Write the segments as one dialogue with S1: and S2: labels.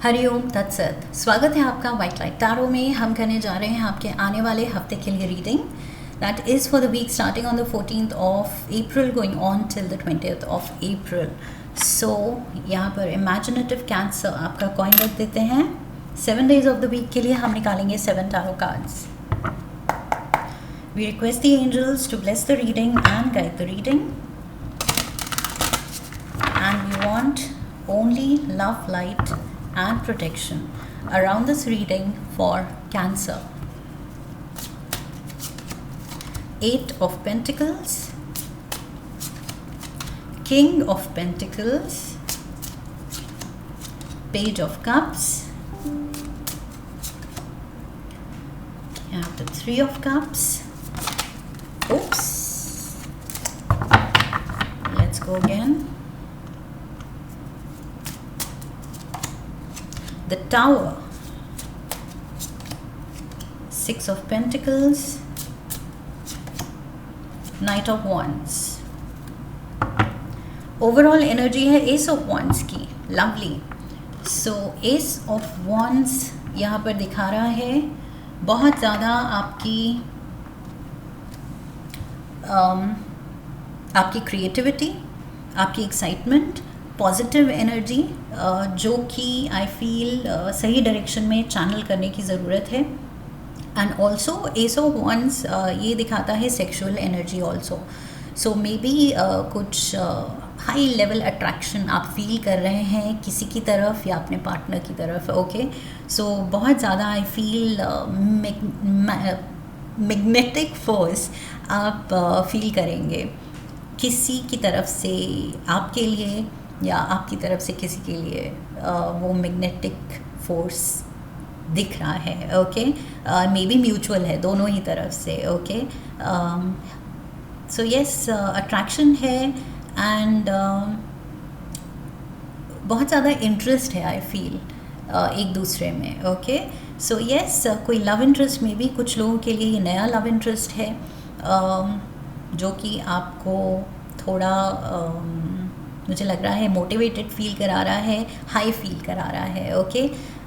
S1: हरिओम तत्सत। स्वागत है आपका वाइट लाइट टैरो में। हम करने जा रहे हैं आपके आने वाले हफ्ते के लिए reading that is for the week starting on the 14th of April going on till the 20th of April. So यहाँ पर इमेजिनेटिव कैंसर आपका कॉइन रख देते हैं। 7 days ऑफ द वीक के लिए हम निकालेंगे 7 tarot cards. We request the angels to bless the reading and guide the reading and we want only love, light and protection around this reading for Cancer. 8 of Pentacles, King of Pentacles, Page of Cups, you have the 3 of Cups. Oops, let's go again. The Tower, 6 of Pentacles, Knight of Wands. Overall energy है Ace of Wands की, lovely. So Ace of Wands यहाँ पर दिखा रहा है बहुत ज़्यादा आपकी क्रिएटिविटी, आपकी एक्साइटमेंट, पॉजिटिव एनर्जी जो कि आई फील सही डायरेक्शन में चैनल करने की ज़रूरत है। And also ace of wands ये दिखाता है sexual energy also. So maybe कुछ हाई लेवल अट्रैक्शन आप फील कर रहे हैं किसी की तरफ या अपने पार्टनर की तरफ। ओके, सो बहुत ज़्यादा आई फील मैग्नेटिक फोर्स आप फील करेंगे किसी की तरफ से आपके लिए या आपकी तरफ से किसी के लिए। वो मैग्नेटिक फोर्स दिख रहा है। ओके, मे बी म्यूचुअल है दोनों ही तरफ से। ओके, सो यस, अट्रैक्शन है एंड बहुत ज़्यादा इंटरेस्ट है आई फील एक दूसरे में। ओके, सो यस, कोई लव इंटरेस्ट में भी कुछ लोगों के लिए ये नया लव इंटरेस्ट है जो कि आपको थोड़ा मुझे लग रहा है मोटिवेटेड फील करा रहा है, हाई फील करा रहा है। ओके,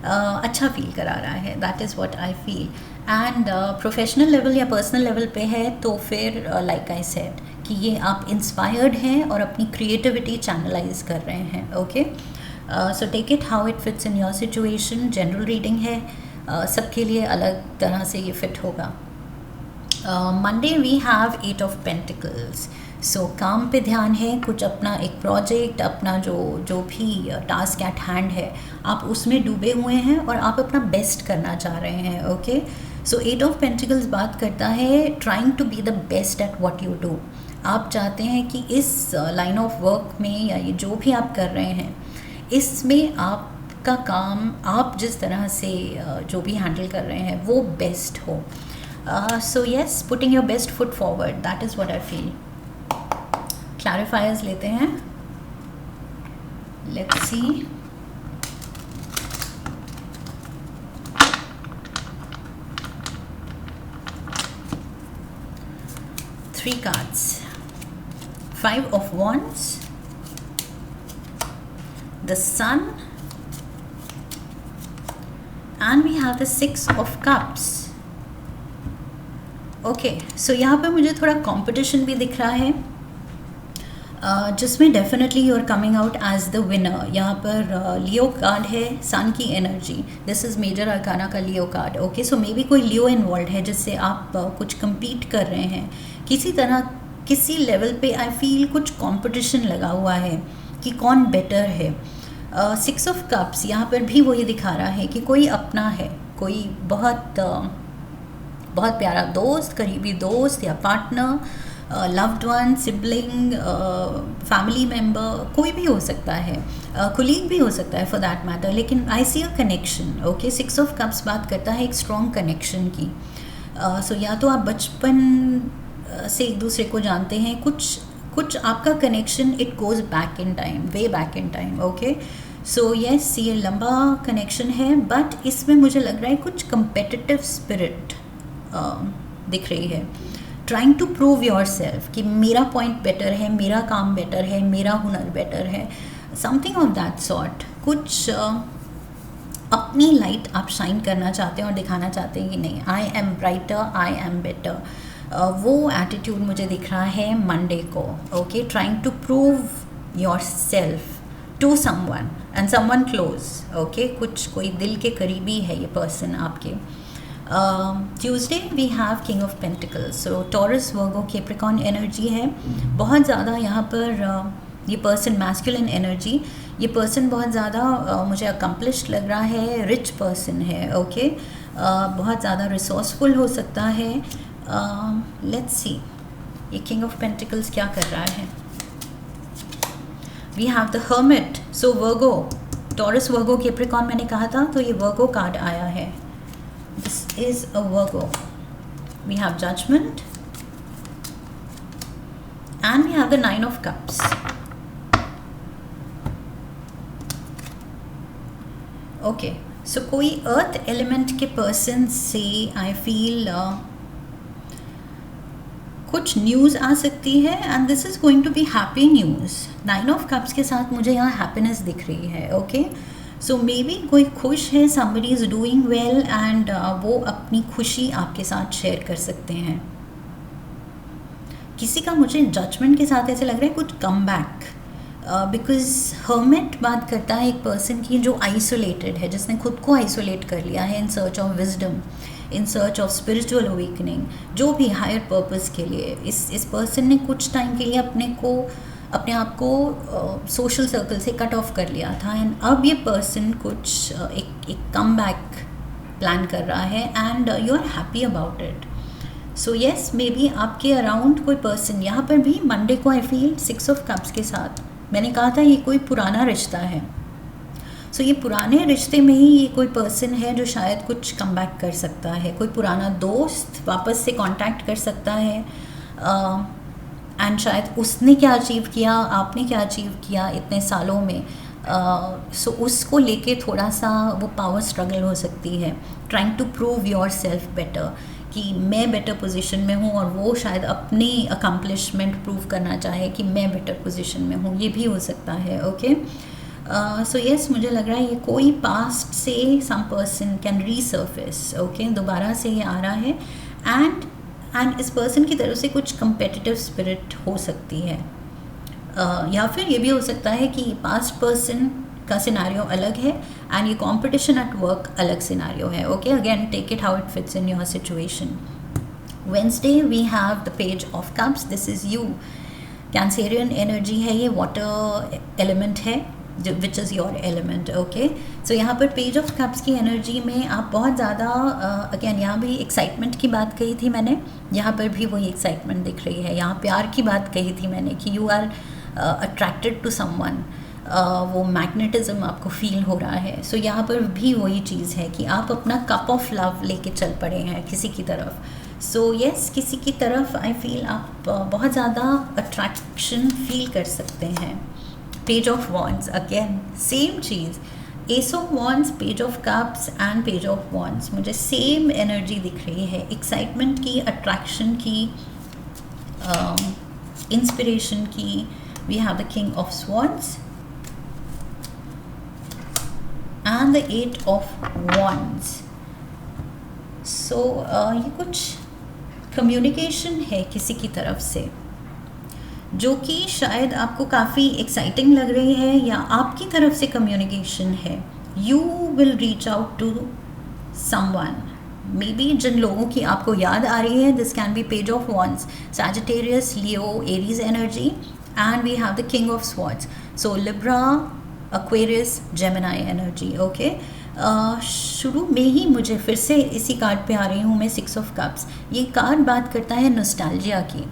S1: अच्छा फील करा रहा है, that is what I feel. And professional level या पर्सनल लेवल पे है तो फिर लाइक आई सेड कि ये आप इंस्पायर्ड हैं और अपनी क्रिएटिविटी चैनलाइज कर रहे हैं। Okay, so take it how it fits in your situation. General reading है, सबके लिए अलग तरह से ये फिट होगा। Monday we have 8 of pentacles. So काम पे ध्यान है, कुछ अपना एक प्रोजेक्ट, अपना जो भी टास्क एट हैंड है आप उसमें डूबे हुए हैं और आप अपना बेस्ट करना चाह रहे हैं। ओके, सो 8 ऑफ पेंटिकल्स बात करता है trying to be the best at what you do. आप चाहते हैं कि इस लाइन ऑफ वर्क में या ये जो भी आप कर रहे हैं इसमें आपका काम आप जिस तरह से जो भी हैंडल कर रहे हैं वो बेस्ट हो। So yes, putting your best foot forward, that is what I feel. Clarifiers लेते हैं, let's see. Three cards, 5 of Wands, the Sun, and we have the 6 of Cups. Okay, so यहाँ पे मुझे थोड़ा कंपटीशन भी दिख रहा है जिसमें definitely you are coming out as the winner. यहाँ पर लियो कार्ड है, सन की energy, this is major arcana का Leo card. Okay, so maybe कोई लियो इन्वॉल्व है जिससे आप कुछ compete कर रहे हैं किसी तरह, किसी लेवल पे आई फील कुछ कंपटीशन लगा हुआ है कि कौन बेटर है। 6 ऑफ कप्स यहाँ पर भी वो ये दिखा रहा है कि कोई अपना है, कोई बहुत प्यारा दोस्त, करीबी दोस्त या partner, loved one, sibling, family member, कोई भी हो सकता है, कुलीग भी हो सकता है फॉर दैट मैटर, लेकिन I see a connection. Okay, 6 of cups बात करता है एक स्ट्रॉन्ग कनेक्शन की। सो या तो आप बचपन से एक दूसरे को जानते हैं, कुछ आपका connection it goes back in time, way back in time. Okay, so yes, ये लंबा कनेक्शन है बट इसमें मुझे लग रहा है कुछ कंपेटिटिव स्पिरिट दिख रही है। Trying to prove yourself कि मेरा पॉइंट बेटर है, मेरा काम बेटर है, मेरा हुनर बेटर है, समथिंग ऑफ दैट सॉर्ट। कुछ अपनी लाइट आप शाइन करना चाहते हैं और दिखाना चाहते हैं कि नहीं, I am brighter, I am better. वो एटीट्यूड मुझे दिख रहा है मंडे को। Okay, trying to prove yourself to someone and someone close. Okay, कोई दिल के करीबी है ये पर्सन आपके। Tuesday we have king of pentacles, so Taurus, Virgo, Capricorn energy है बहुत ज़्यादा यहाँ पर। ये पर्सन मैस्कुलिन एनर्जी, ये पर्सन बहुत ज़्यादा मुझे अकम्प्लिश्ड लग रहा है, रिच पर्सन है। ओके, बहुत ज़्यादा रिसोर्सफुल हो सकता है। लेट्स सी ये किंग ऑफ पेंटिकल्स क्या कर रहा है। We have the hermit, so Virgo, Taurus, Virgo, Capricorn मैंने कहा था, तो ये वर्गो कार्ड आया है। This is a Virgo. We have judgement and we have the 9 of cups. Okay, so कोई अर्थ एलिमेंट के पर्सन से आई फील कुछ न्यूज़ आ सकती है and this is going to be happy news. 9 of cups के साथ मुझे यहाँ हैप्पीनेस दिख रही है। ओके, सो मे बी कोई खुश है, somebody is doing well and वो अपनी खुशी आपके साथ शेयर कर सकते हैं। किसी का मुझे जजमेंट के साथ ऐसे लग रहा है कुछ कम बैक, बिकॉज हर्मिट बात करता है एक पर्सन की जो आइसोलेटेड है, जिसने खुद को आइसोलेट कर लिया है in search of wisdom, in search of spiritual awakening, जो भी हायर पर्पस के लिए। इस पर्सन ने कुछ टाइम के लिए अपने आप को सोशल सर्कल से कट ऑफ कर लिया था एंड अब ये पर्सन कुछ एक कम बैक प्लान कर रहा है and you are happy about it. So yes, maybe आपके अराउंड कोई पर्सन, यहाँ पर भी मंडे को आई फील 6 ऑफ कप्स के साथ मैंने कहा था ये कोई पुराना रिश्ता है। सो ये पुराने रिश्ते में ही ये कोई पर्सन है जो शायद कुछ कम बैक कर सकता है, कोई पुराना दोस्त वापस से कांटेक्ट कर सकता है एंड शायद उसने क्या अचीव किया, आपने क्या अचीव किया इतने सालों में, सो उसको लेके थोड़ा सा वो पावर स्ट्रगल हो सकती है, trying to prove yourself better, कि मैं बेटर पोजीशन में हूँ, और वो शायद अपनी अकम्पलिशमेंट प्रूव करना चाहे कि मैं बेटर पोजीशन में हूँ, ये भी हो सकता है। ओके, सो येस, मुझे लग रहा है ये कोई पास्ट से सम पर्सन कैन रीसर्फेस। ओके, दोबारा से ये आ रहा है एंड इस पर्सन की तरफ से कुछ कंपेटिटिव स्पिरिट हो सकती है, या फिर ये भी हो सकता है कि पास्ट पर्सन का सिनारियो अलग है एंड ये कंपटीशन एट वर्क अलग सिनारियो है। Okay, again take it how it fits in your situation. Wednesday we have the page of cups, this is you. Cancerian energy है ये, वाटर एलिमेंट है which is your element. Okay, so यहाँ पर page of cups की energy में आप बहुत ज़्यादा अगेन यहाँ भी एक्साइटमेंट की बात कही थी मैंने, यहाँ पर भी वही एक्साइटमेंट दिख रही है। यहाँ प्यार की बात कही थी मैंने कि you are attracted to someone, वो मैग्नेटिज्म आपको फील हो रहा है। सो यहाँ पर भी वही चीज़ है कि आप अपना कप ऑफ लव लेके चल पड़े हैं किसी की तरफ। सो येस, किसी की तरफ आई फील आप बहुत ज़्यादा अट्रैक्शन फील कर सकते हैं। Page of wands, again same चीज़, ace of wands, page of cups and page of wands, मुझे सेम एनर्जी दिख रही है, एक्साइटमेंट की, अट्रैक्शन की, इंस्पिरेशन की। We have the king of swords and the 8 of wands. So ये कुछ कम्युनिकेशन है किसी की तरफ से जो कि शायद आपको काफ़ी एक्साइटिंग लग रही है, या आपकी तरफ से कम्युनिकेशन है। You will reach out to someone, maybe जिन लोगों की आपको याद आ रही है। This can be page of wands, Sagittarius, Leo, Aries energy and we have the king of swords, so Libra, Aquarius, Gemini energy. Okay, शुरू में ही मुझे फिर से इसी कार्ड पे आ रही हूँ मैं, 6 ऑफ कप्स। ये कार्ड बात करता है नॉस्टैल्जिया की।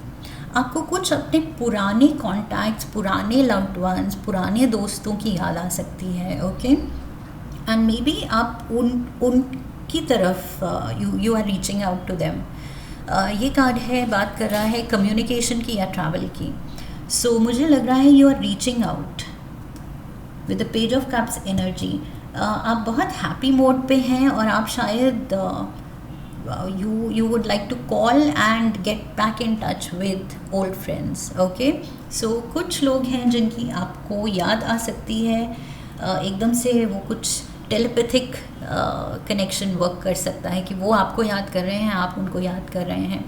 S1: आपको कुछ अपने पुराने कॉन्टैक्ट्स, पुराने लव्ड वंस, पुराने दोस्तों की याद आ सकती है। ओके, एंड मे बी आप उनकी तरफ you are reaching out to them. ये कार्ड है, बात कर रहा है कम्युनिकेशन की या ट्रैवल की। सो मुझे लग रहा है you are reaching out with the page of cups energy. आप बहुत हैप्पी मोड पे हैं और आप शायद you would like to call and get back in touch with old friends. Okay, so कुछ लोग हैं जिनकी आपको याद आ सकती है, एकदम से वो कुछ टेलीपैथिक कनेक्शन वर्क कर सकता है कि वो आपको याद कर रहे हैं, आप उनको याद कर रहे हैं।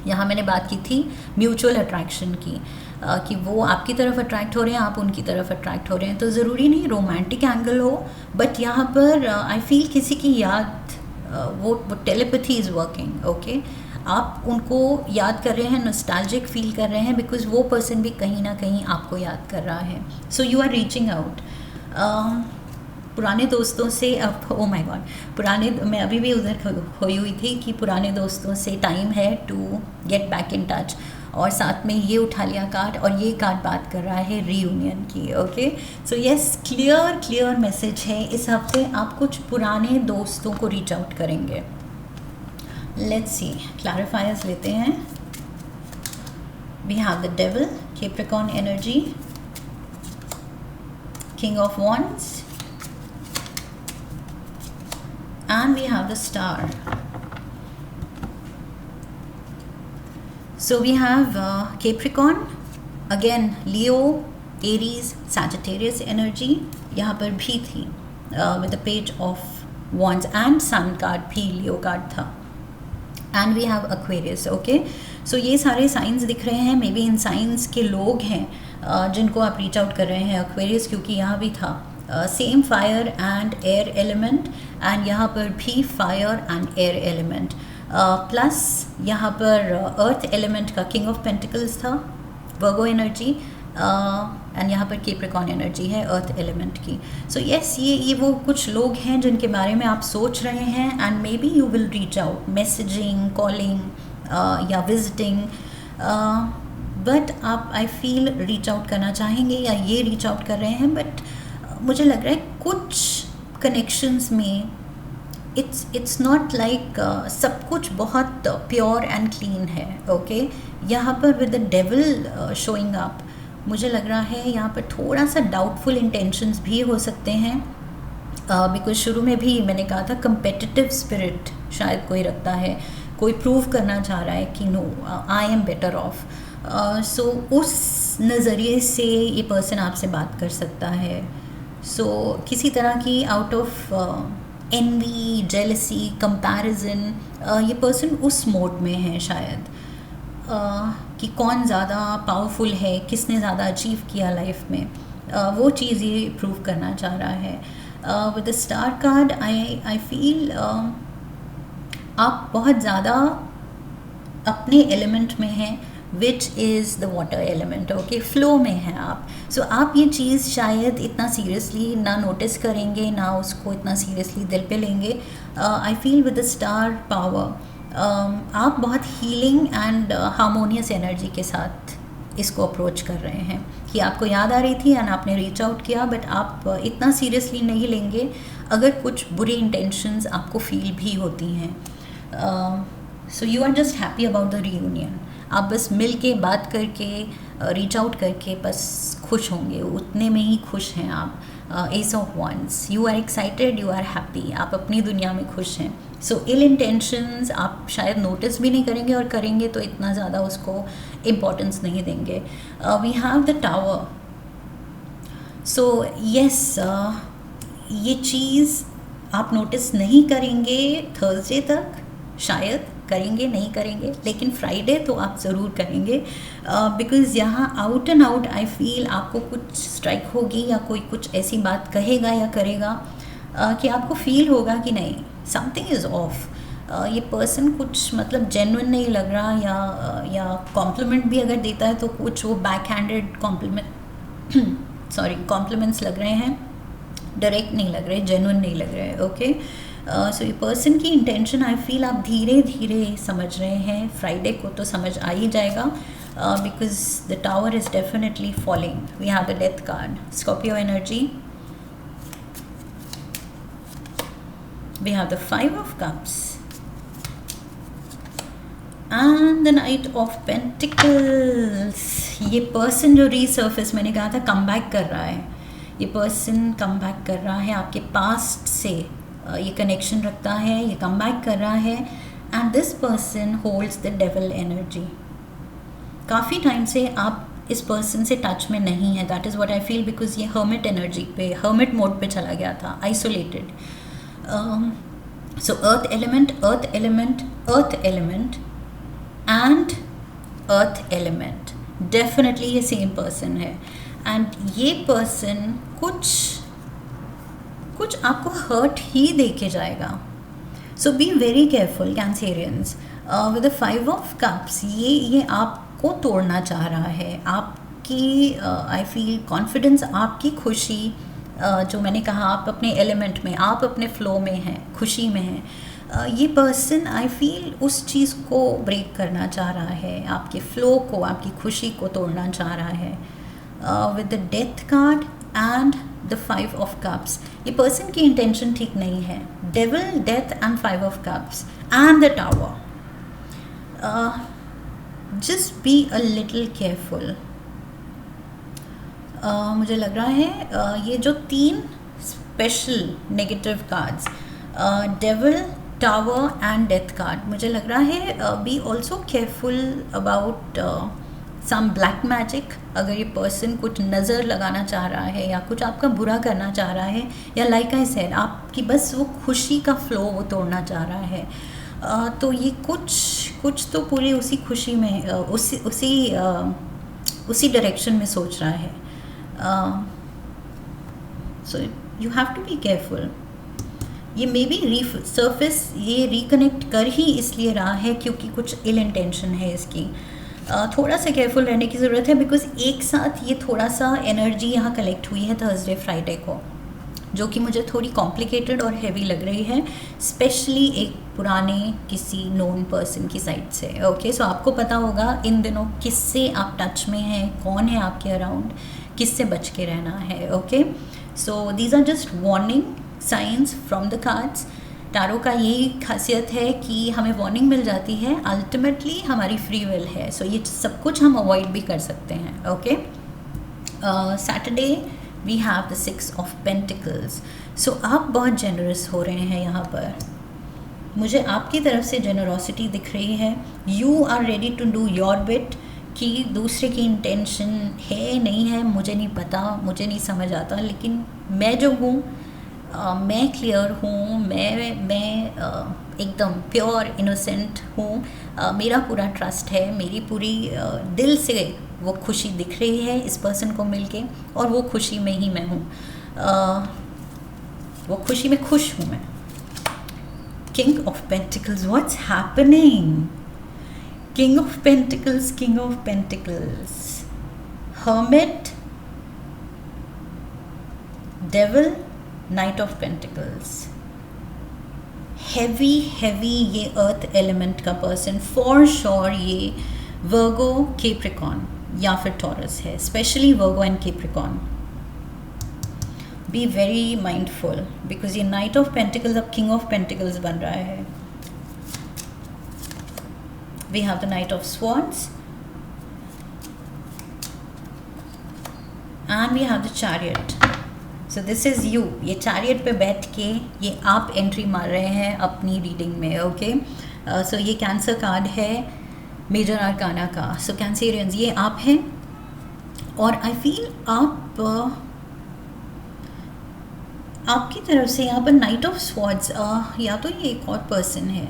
S1: यहाँ मैंने बात की थी म्यूचुअल अट्रैक्शन की, कि वो आपकी तरफ अट्रैक्ट हो रहे हैं, आप उनकी तरफ अट्रैक्ट हो रहे हैं। तो ज़रूरी नहीं रोमांटिक एंगल हो, बट यहाँ पर आई फील किसी की याद, वो टेलीपैथी इज़ वर्किंग। ओके, आप उनको याद कर रहे हैं, नॉस्टैल्जिक फील कर रहे हैं, बिकॉज वो पर्सन भी कहीं ना कहीं आपको याद कर रहा है। So you are reaching out पुराने दोस्तों से। अब ओ माय गॉड, पुराने, मैं अभी भी उधर खोई हुई थी कि पुराने दोस्तों से टाइम है to get back in touch. और साथ में ये उठा लिया कार्ड, और ये कार्ड बात कर रहा है रीयूनियन की। Okay, so yes, clear message है। इस हफ्ते आप कुछ पुराने दोस्तों को रीच आउट करेंगे। लेट्स सी, क्लैरिफायर्स लेते हैं। We have the devil, Capricorn energy, king of wands, and we have the star. So we have Capricorn, again Leo, Aries, Sagittarius energy यहाँ पर भी थी, with the page of wands and sun card भी Leo card था, and we have Aquarius. Okay, so ये सारे science दिख रहे हैं। मे बी इन साइंस के लोग हैं जिनको आप रीच आउट कर रहे हैं। Aquarius क्योंकि यहाँ भी था same fire and air element, and यहाँ पर भी fire and air element, plus यहाँ पर अर्थ एलिमेंट का किंग ऑफ पेंटिकल्स था, वर्गो एनर्जी, एंड यहाँ पर कैप्रिकॉर्न एनर्जी है अर्थ एलिमेंट की। सो यस, ये वो कुछ लोग हैं जिनके बारे में आप सोच रहे हैं, and may be you will reach out messaging, calling या विजिटिंग, बट आप आई फील रीच आउट करना चाहेंगे या ये रीच आउट कर रहे हैं। बट मुझे लग रहा है कुछ कनेक्शंस में इट्स नॉट लाइक सब कुछ बहुत प्योर एंड क्लीन है। ओके, यहाँ पर with the devil showing up, मुझे लग रहा है यहाँ पर थोड़ा सा डाउटफुल इंटेंशंस भी हो सकते हैं, बिकॉज शुरू में भी मैंने कहा था कंपेटिटिव स्पिरिट शायद कोई रखता है, कोई प्रूव करना चाह रहा है कि no I am better off. So उस नज़रिए से ये पर्सन आपसे बात कर सकता है। सो किसी तरह की out of envy, jealousy, comparison, ये पर्सन उस मोड में है शायद, कि कौन ज़्यादा पावरफुल है, किसने ज़्यादा अचीव किया लाइफ में, वो चीज़ ये प्रूव करना चाह रहा है। With the star card I feel आप बहुत ज़्यादा अपने एलिमेंट में हैं, which is the water element. Okay, flow में हैं आप। सो आप ये चीज़ शायद इतना सीरियसली ना नोटिस करेंगे, ना उसको इतना सीरियसली दिल पे लेंगे। I feel with the star power आप बहुत हीलिंग एंड हार्मोनियस एनर्जी के साथ इसको अप्रोच कर रहे हैं, कि आपको याद आ रही थी एंड आपने रीच आउट किया, बट आप इतना सीरियसली नहीं लेंगे अगर कुछ बुरी इंटेंशंस आपको फील भी होती हैं। So you are just happy about the reunion. आप बस मिल के बात करके रीच आउट करके बस खुश होंगे, उतने में ही खुश हैं आप। Ace of wands, you are excited, you are happy, आप अपनी दुनिया में खुश हैं। सो इल इंटेंशंस आप शायद नोटिस भी नहीं करेंगे, और करेंगे तो इतना ज़्यादा उसको इम्पोर्टेंस नहीं देंगे। We have the tower. So yes, ये चीज़ आप नोटिस नहीं करेंगे थर्सडे तक, शायद करेंगे, नहीं करेंगे, लेकिन फ्राइडे तो आप ज़रूर करेंगे, बिकॉज़ यहाँ out and out I feel आपको कुछ स्ट्राइक होगी, या कोई कुछ ऐसी बात कहेगा या करेगा कि आपको फील होगा कि नहीं, समथिंग इज़ ऑफ। ये पर्सन कुछ मतलब जेन्युइन नहीं लग रहा, या कॉम्प्लीमेंट भी अगर देता है तो कुछ वो बैक हैंडेड कॉम्प्लीमेंट्स लग रहे हैं, डायरेक्ट नहीं लग रहे, जेन्युइन नहीं लग रहे। ओके, सो ये पर्सन की इंटेंशन आई फील आप धीरे धीरे समझ रहे हैं। फ्राइडे को तो समझ आ ही जाएगा, because the tower is definitely falling. We have the death card, Scorpio energy, we have the 5 of cups and the knight of pentacles. ये पर्सन जो रीसर्फेस, मैंने कहा था कम बैक कर रहा है, ये पर्सन कम बैक कर रहा है, आपके पास्ट से ये कनेक्शन रखता है, ये कम बैक कर रहा है, and this person holds the devil energy. काफ़ी टाइम से आप इस पर्सन से टच में नहीं है. That is what I feel, because ये हर्मिट एनर्जी पे, हर्मिट मोड पे चला गया था, isolated. So earth element, earth element, earth element and earth element, definitely ये सेम पर्सन है. एंड ये पर्सन कुछ आपको हर्ट ही दे के जाएगा. So be very careful Cancerians. With the 5 of cups, ये आपको तोड़ना चाह रहा है. आपकी आई फील कॉन्फिडेंस, आपकी खुशी, जो मैंने कहा आप अपने एलिमेंट में, आप अपने फ्लो में हैं, खुशी में हैं. ये पर्सन आई फील उस चीज़ को ब्रेक करना चाह रहा है, आपके फ्लो को, आपकी खुशी को तोड़ना चाह रहा है. With the death card and the 5 of cups, ये पर्सन की इंटेंशन ठीक नहीं है. Devil, death and 5 of cups and the tower. Just be a little careful. मुझे लग रहा है ये जो 3 special negative cards, devil, tower and death card, मुझे लग रहा है be also careful about some black magic. अगर ये पर्सन कुछ नज़र लगाना चाह रहा है या कुछ आपका बुरा करना चाह रहा है, या लाइक आई सेड आपकी बस वो खुशी का फ्लो वो तोड़ना चाह रहा है, तो ये कुछ तो पूरी उसी खुशी में, उसी डायरेक्शन में सोच रहा है. So you have to be careful. ये मे बी सरफेस ये रिकनेक्ट कर ही इसलिए रहा है क्योंकि कुछ इल इंटेंशन है इसकी. थोड़ा सा केयरफुल रहने की ज़रूरत है, बिकॉज एक साथ ये थोड़ा सा एनर्जी यहाँ कलेक्ट हुई है थर्सडे फ्राइडे को, जो कि मुझे थोड़ी कॉम्प्लिकेटेड और हैवी लग रही है, स्पेशली एक पुराने किसी नोन पर्सन की साइड से. ओके, सो आपको पता होगा इन दिनों किससे आप टच में हैं, कौन है आपके अराउंड, किससे बच के रहना है. Okay, so these are just warning signs from the cards. Tarot का यही खासियत है कि हमें वार्निंग मिल जाती है, अल्टीमेटली हमारी फ्री विल है. सो ये सब कुछ हम अवॉइड भी कर सकते हैं. Okay, Saturday we have the 6 of pentacles. So आप बहुत जेनरस हो रहे हैं यहाँ पर. मुझे आपकी तरफ से जेनरोसिटी दिख रही है. You are ready to do your bit. कि दूसरे की इंटेंशन है नहीं है मुझे नहीं पता, मुझे नहीं समझ आता, लेकिन मैं जो हूँ मैं क्लियर हूँ, मैं एकदम प्योर इनोसेंट हूँ. मेरा पूरा ट्रस्ट है, मेरी पूरी दिल से वो खुशी दिख रही है इस पर्सन को मिलके, और वो खुशी में ही मैं हूँ, वो खुशी में खुश हूँ मैं. King of pentacles, what's happening? King of pentacles, king of pentacles, hermit, devil, knight of pentacles. Heavy ये अर्थ एलिमेंट का पर्सन फॉर श्योर ये वर्गो, कैप्रिकॉर्न या फिर टॉरस है, specially Virgo and Capricorn. Be very mindful, because ये knight of pentacles अब king of pentacles बन रहा है. We have the knight of swords and we have the chariot. So this is you. ये chariot पे बैठ के ये आप एंट्री मार रहे हैं अपनी रीडिंग में. ओके, सो ये कैंसर कार्ड है मेजर आर्काना का. सो कैंसेरियंस ये आप हैं, और आई फील आपकी तरफ से यहाँ पर नाइट ऑफ स्वॉर्ड्स, या तो ये एक और पर्सन है,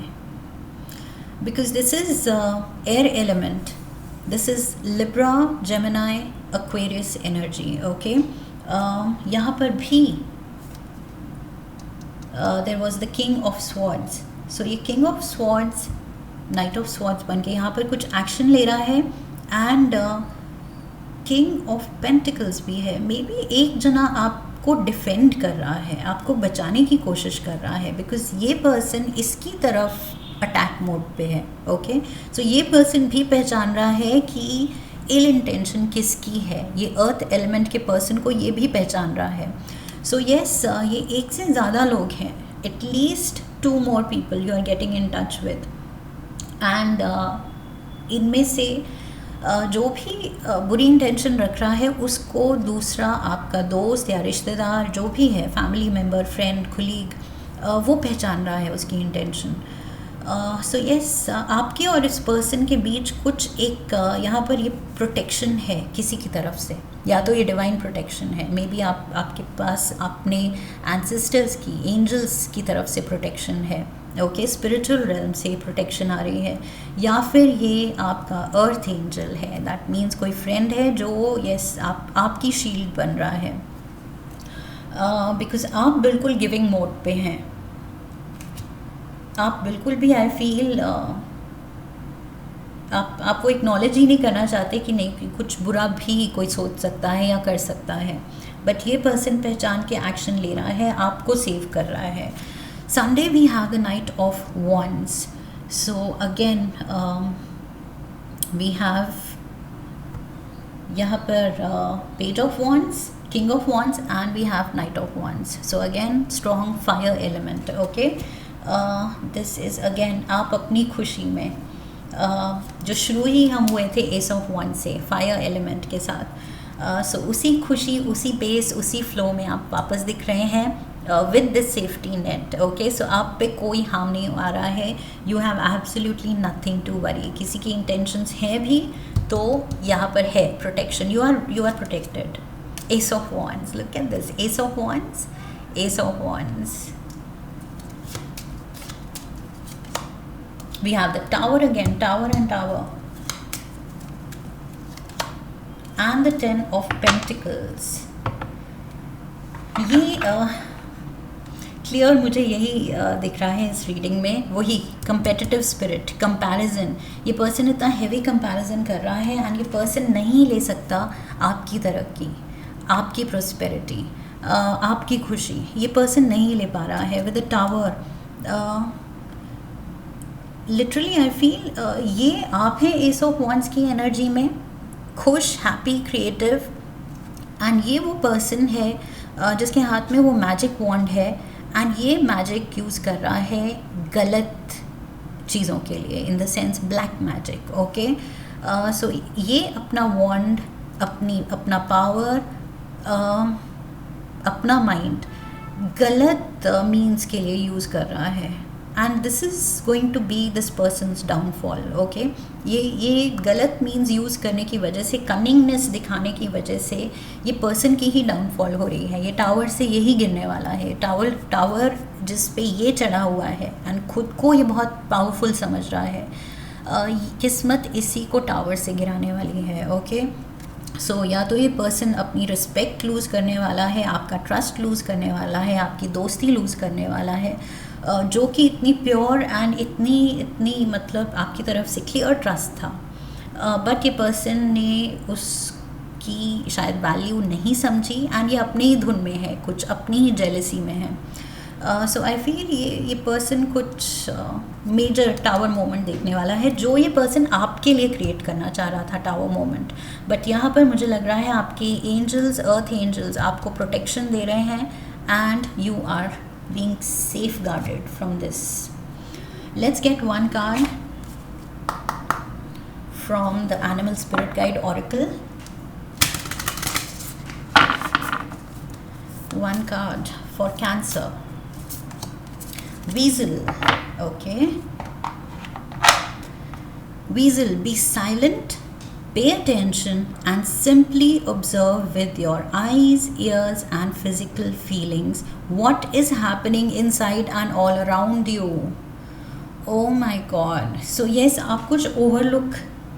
S1: because this is air element. This is Libra, Gemini, Aquarius energy. Okay, यहाँ पर भी there was the king of swords. So ये king of swords knight of swords बन के यहाँ पर कुछ एक्शन ले रहा है, एंड किंग ऑफ पेंटिकल्स भी है. मे बी एक जना आपको डिफेंड कर रहा है, आपको बचाने की कोशिश कर रहा है, बिकॉज ये पर्सन इसकी तरफ अटैक मोड पे है. ओके, सो ये पर्सन भी पहचान रहा है कि इल इंटेंशन किसकी है. ये अर्थ एलिमेंट के पर्सन को ये भी पहचान रहा है. सो येस, ये एक से ज़्यादा लोग हैं, at least 2 more people you are getting in touch with, and इनमें से जो भी बुरी इंटेंशन रख रहा है उसको दूसरा आपका दोस्त या रिश्तेदार जो भी है, फैमिली मेम्बर, फ्रेंड, कुलीग, वो पहचान रहा है उसकी इंटेंशन. सो यस, आपके और इस पर्सन के बीच कुछ एक यहाँ पर ये प्रोटेक्शन है किसी की तरफ से, या तो ये डिवाइन प्रोटेक्शन है, मे बी आपके पास अपने एंसेस्टर्स की, एंजल्स की तरफ से प्रोटेक्शन है, ओके, स्पिरिचुअल रेल्म से प्रोटेक्शन आ रही है, या फिर ये आपका अर्थ एंजल है, दैट मीन्स कोई फ्रेंड है जो यस आपकी शील्ड बन रहा है, बिकॉज आप बिल्कुल गिविंग मोड पे हैं, आप बिल्कुल भी आई फील आप वो एक्नॉलेज ही नहीं करना चाहते कि नहीं कि कुछ बुरा भी कोई सोच सकता है या कर सकता है, बट ये पर्सन पहचान के एक्शन ले रहा है, आपको सेव कर रहा है. Sunday we have the knight of wands, so again we have यहाँ पर page of wands, king of wands and we have knight of wands. So again strong fire element, okay. This is again आप अपनी खुशी में जो शुरू ही हम हुए थे एस ऑफ वन से फायर एलिमेंट के साथ, सो उसी खुशी, उसी बेस, उसी फ्लो में आप वापस दिख रहे हैं with this safety net, okay. So आप पे कोई हार्म नहीं आ रहा है, you have absolutely nothing to worry. किसी की इंटेंशंस हैं भी तो यहाँ पर है protection, you are protected. Ace of wands, look at this, ace of wands, ace of wands. We have the tower again, tower and tower, and the 10 of Pentacles. ये clear मुझे यही दिख रहा है इस रीडिंग में, वही कंपेटिटिव स्पिरिट, कंपैरिजन. ये पर्सन इतना हैवी कंपैरिजन कर रहा है एंड ये पर्सन नहीं ले सकता आपकी तरक्की, आपकी प्रोस्पेरिटी, आपकी खुशी. ये पर्सन नहीं ले पा रहा है with the tower. Literally I feel ये आप हैं एस ऑफ वॉन्ड्स की एनर्जी में, खुश, हैप्पी, क्रिएटिव, एंड ये वो पर्सन है जिसके हाथ में वो मैजिक वॉन्ड है एंड ये मैजिक यूज़ कर रहा है गलत चीज़ों के लिए, in the sense black magic, okay. So ये अपना वॉन्ड, अपना पावर, अपना माइंड गलत मीन्स के लिए यूज़ कर रहा है and this is going to be this person's downfall, okay. ये गलत मीन्स यूज़ करने की वजह से, कनिंगनेस दिखाने की वजह से ये पर्सन की ही डाउनफॉल हो रही है. ये टावर से यही गिरने वाला है, टावर जिस पे ये चढ़ा हुआ है एंड खुद को ये बहुत पावरफुल समझ रहा है. किस्मत इसी को टावर से गिराने वाली है, ओके. सो या तो ये पर्सन अपनी रिस्पेक्ट लूज़ करने वाला है, आपका ट्रस्ट लूज़ करने वाला है, आपकी दोस्ती लूज़ करने वाला है, जो कि इतनी प्योर एंड इतनी मतलब आपकी तरफ से क्लियर ट्रस्ट था, बट ये पर्सन ने उसकी शायद वैल्यू नहीं समझी एंड ये अपनी ही धुन में है, कुछ अपनी ही जेलसी में है. सो आई फील ये पर्सन कुछ मेजर टावर मोमेंट देखने वाला है, जो ये पर्सन आपके लिए क्रिएट करना चाह रहा था, टावर मोमेंट. बट यहाँ पर मुझे लग रहा है आपके एंजल्स, अर्थ एंजल्स आपको प्रोटेक्शन दे रहे हैं and you are being safeguarded from this. Let's get one card from the Animal Spirit Guide Oracle. One card for Cancer. Weasel, okay. Weasel, be silent, pay attention and simply observe with your eyes, ears and physical feelings what is happening inside and all around you. Oh my God. So yes, आप कुछ overlook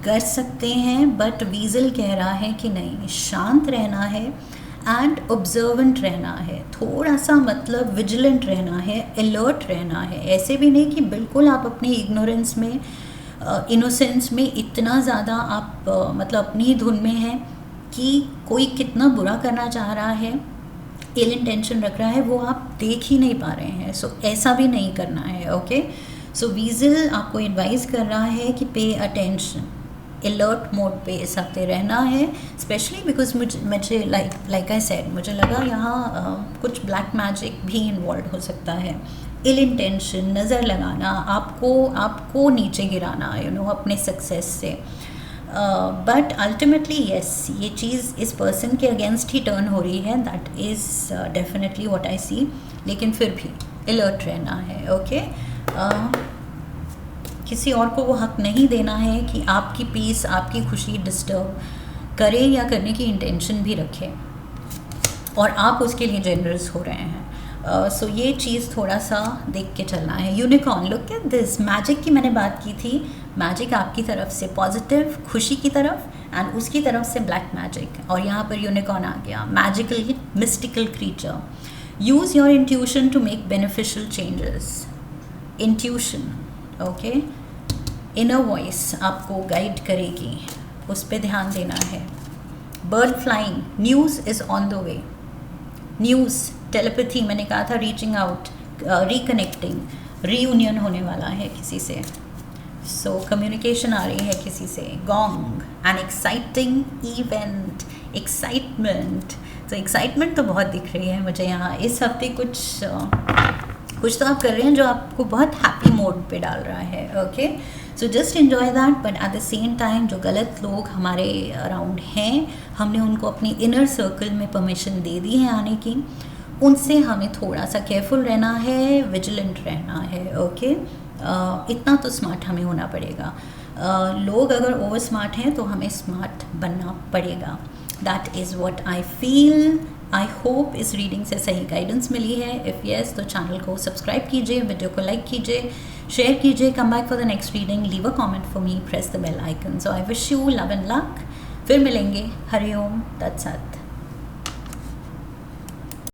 S1: कर सकते हैं, but वीजल कह रहा है कि नहीं, शांत रहना है एंड ऑब्जर्वेंट रहना है, थोड़ा सा मतलब विजिलेंट रहना है, अलर्ट रहना है. ऐसे भी नहीं कि बिल्कुल आप अपनी इग्नोरेंस में, इनोसेंस में इतना ज़्यादा आप मतलब अपनी धुन में हैं कि कोई कितना बुरा करना चाह रहा है, इल इंटेंशन रख रहा है, वो आप देख ही नहीं पा रहे हैं. सो ऐसा भी नहीं करना है, ओके. सो वीजल आपको एडवाइस कर रहा है कि पे अटेंशन, अलर्ट मोड पे इस हफ्ते रहना है, स्पेशली बिकॉज मुझे लाइक आई सेड, मुझे लगा यहाँ कुछ ब्लैक मैजिक भी इन्वॉल्व हो सकता है. इल इंटेंशन, नज़र लगाना, आपको नीचे गिराना, यू नो, अपने सक्सेस से. बट अल्टीमेटली येस, ये चीज़ इस पर्सन के अगेंस्ट ही टर्न हो रही है, that is definitely what I see. लेकिन फिर भी अलर्ट रहना है, ओके. किसी और को वो हक नहीं देना है कि आपकी पीस, आपकी खुशी डिस्टर्ब करे या करने की इंटेंशन भी रखे, और आप उसके लिए जेनरस हो रहे हैं। सो ये चीज़ थोड़ा सा देख के चलना है। Unicorn, look at this, magic की मैंने बात की थी, मैजिक आपकी तरफ से पॉजिटिव खुशी की तरफ, एंड उसकी तरफ से ब्लैक मैजिक, और यहाँ पर यूनिकॉर्न आ गया, magical mystical creature. Use your intuition to make beneficial changes. Intuition, okay, inner voice आपको गाइड करेगी, उस पर ध्यान देना है। Bird flying, news is on the way. News, telepathy, मैंने कहा था रीचिंग आउट, रिकनेक्टिंग, रीयूनियन होने वाला है किसी से, सो कम्युनिकेशन आ रही है किसी से। Gong, an exciting event, excitement, तो एक्साइटमेंट तो बहुत दिख रही है मुझे यहाँ इस हफ्ते। कुछ तो आप कर रहे हैं जो आपको बहुत हैप्पी मोड पे डाल रहा है, okay. So just enjoy that, but at the same time जो गलत लोग हमारे अराउंड हैं, हमने उनको अपनी इनर सर्कल में परमिशन दे दी है आने की, उनसे हमें थोड़ा सा केयरफुल रहना है, विजिलेंट रहना है, ओके। इतना तो स्मार्ट हमें होना पड़ेगा। लोग अगर ओवर स्मार्ट हैं तो हमें स्मार्ट बनना पड़ेगा। That is what I feel. I hope इस रीडिंग से सही गाइडेंस मिली है। इफ़ येस तो चैनल को सब्सक्राइब कीजिए, वीडियो को लाइक कीजिए, शेयर कीजिए, come back for the next reading, leave a comment for me, press the bell icon. So I wish you love and luck. फिर मिलेंगे। हरिओम तत्सत।